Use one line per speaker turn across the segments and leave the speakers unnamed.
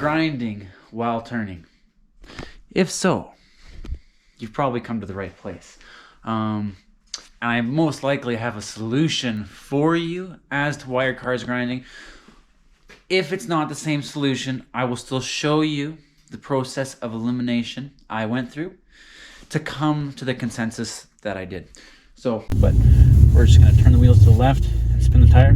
grinding while turning? If so, you've probably come to the right place. And I most likely have a solution for you as to why your car is grinding. If it's not the same solution, I will still show you the process of elimination I went through to come to the consensus that I did. So, but we're just gonna turn the wheels to the left and spin the tire.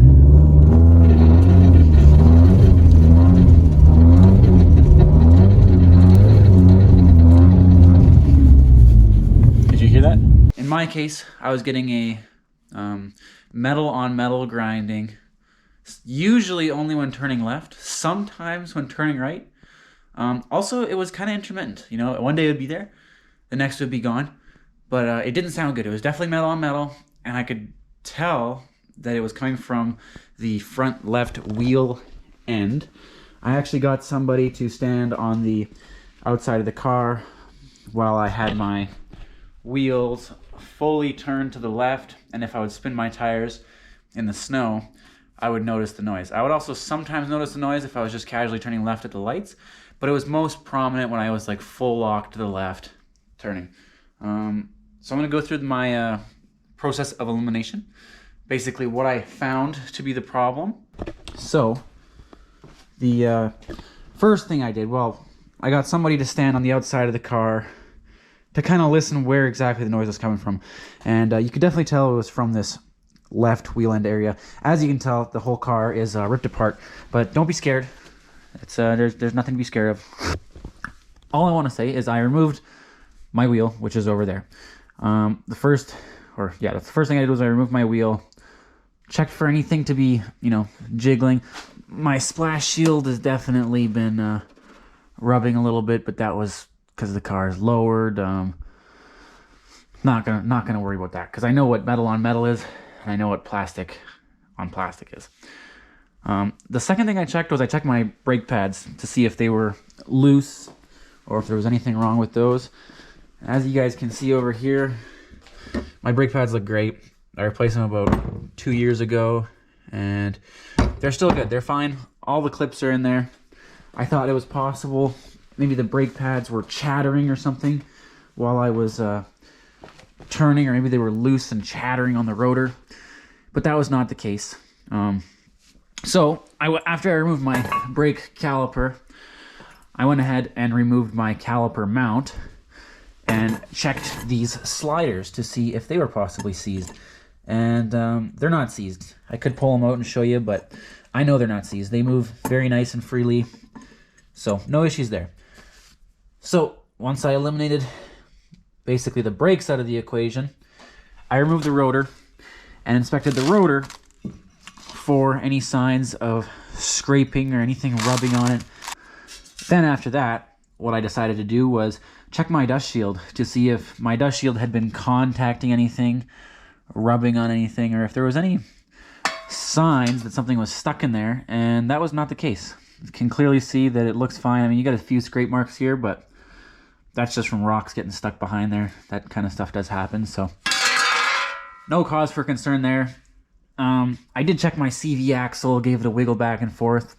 Did you hear that? In my case, I was getting a metal on metal grinding, usually only when turning left, sometimes when turning right. Also, it was kind of intermittent. You know, one day it would be there, the next would be gone, but it didn't sound good. It was definitely metal on metal, and I could tell that it was coming from the front left wheel end. I actually got somebody to stand on the outside of the car while I had my wheels fully turned to the left, and if I would spin my tires in the snow, I would notice the noise. I would also sometimes notice the noise if I was just casually turning left at the lights, but it was most prominent when I was like full lock to the left turning. So I'm gonna go through my process of elimination, basically what I found to be the problem. So the first thing I did, well, I got somebody to stand on the outside of the car to kind of listen where exactly the noise was coming from. And you could definitely tell it was from this left wheel end area. As you can tell, the whole car is ripped apart, but don't be scared. It's there's nothing to be scared of. All I want to say is I removed my wheel, which is over there. The first thing I did was I removed my wheel, checked for anything to be, you know, jiggling. My splash shield has definitely been rubbing a little bit, but that was because the car is lowered. Not gonna worry about that because I know what metal on metal is, and I know what plastic on plastic is. The second thing I checked was I checked my brake pads to see if they were loose or if there was anything wrong with those. As you guys can see over here, my brake pads look great. I replaced them about 2 years ago, and they're still good. They're fine. All the clips are in there. I thought it was possible maybe the brake pads were chattering or something while I was turning, or maybe they were loose and chattering on the rotor, but that was not the case. So after I removed my brake caliper, I went ahead and removed my caliper mount and checked these sliders to see if they were possibly seized. And they're not seized. I could pull them out and show you, but I know they're not seized. They move very nice and freely, so no issues there. So once I eliminated basically the brakes out of the equation, I removed the rotor and inspected the rotor for any signs of scraping or anything rubbing on it. Then after that, what I decided to do was check my dust shield to see if my dust shield had been contacting anything, rubbing on anything, or if there was any signs that something was stuck in there, and that was not the case. You can clearly see that it looks fine. I mean, you got a few scrape marks here, but that's just from rocks getting stuck behind there. That kind of stuff does happen, so no cause for concern there. I did check my CV axle, gave it a wiggle back and forth.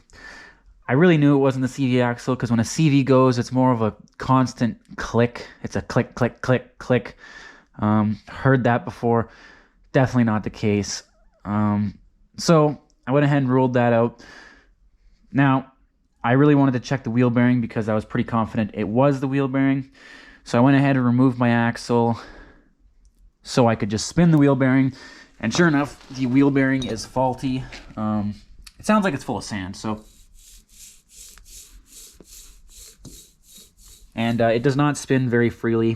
I really knew it wasn't the CV axle because when a CV goes, it's more of a constant click. It's a click, click, click, click. Heard that before. Definitely not the case. So I went ahead and ruled that out. Now, I really wanted to check the wheel bearing because I was pretty confident it was the wheel bearing. So I went ahead and removed my axle so I could just spin the wheel bearing. And sure enough, the wheel bearing is faulty. It sounds like it's full of sand, so. And it does not spin very freely,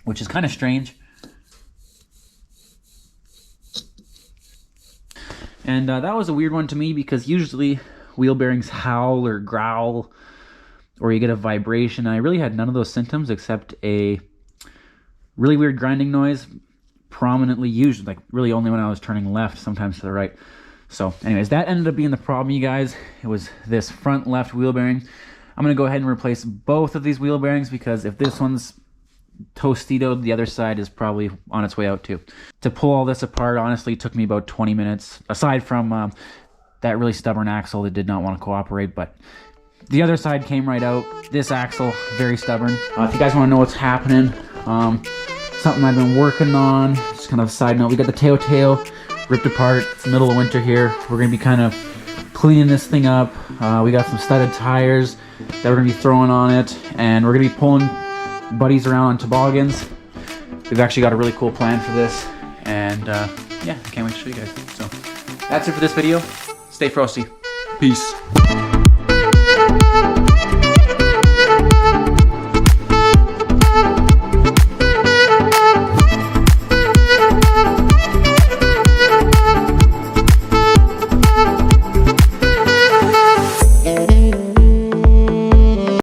which is kind of strange. And that was a weird one to me because usually wheel bearings howl or growl or you get a vibration. I really had none of those symptoms except a really weird grinding noise, prominently used, like really only when I was turning left, sometimes to the right. So anyways, that ended up being the problem, you guys. It was this front left wheel bearing. I'm going to go ahead and replace both of these wheel bearings because if this one's Tostitoed, the other side is probably on its way out too. To pull all this apart, honestly, took me about 20 minutes, aside from that really stubborn axle that did not want to cooperate, but The other side came right out. This axle, very stubborn. If you guys want to know what's happening, something I've been working on, just kind of a side note, we got the tail ripped apart. It's the middle of winter here. We're going to be kind of cleaning this thing up. We got some studded tires that we're going to be throwing on it, and we're going to be pulling buddies around on toboggans. We've actually got a really cool plan for this, and yeah, I can't wait to show you guys. So that's it for this video. Stay frosty. Peace.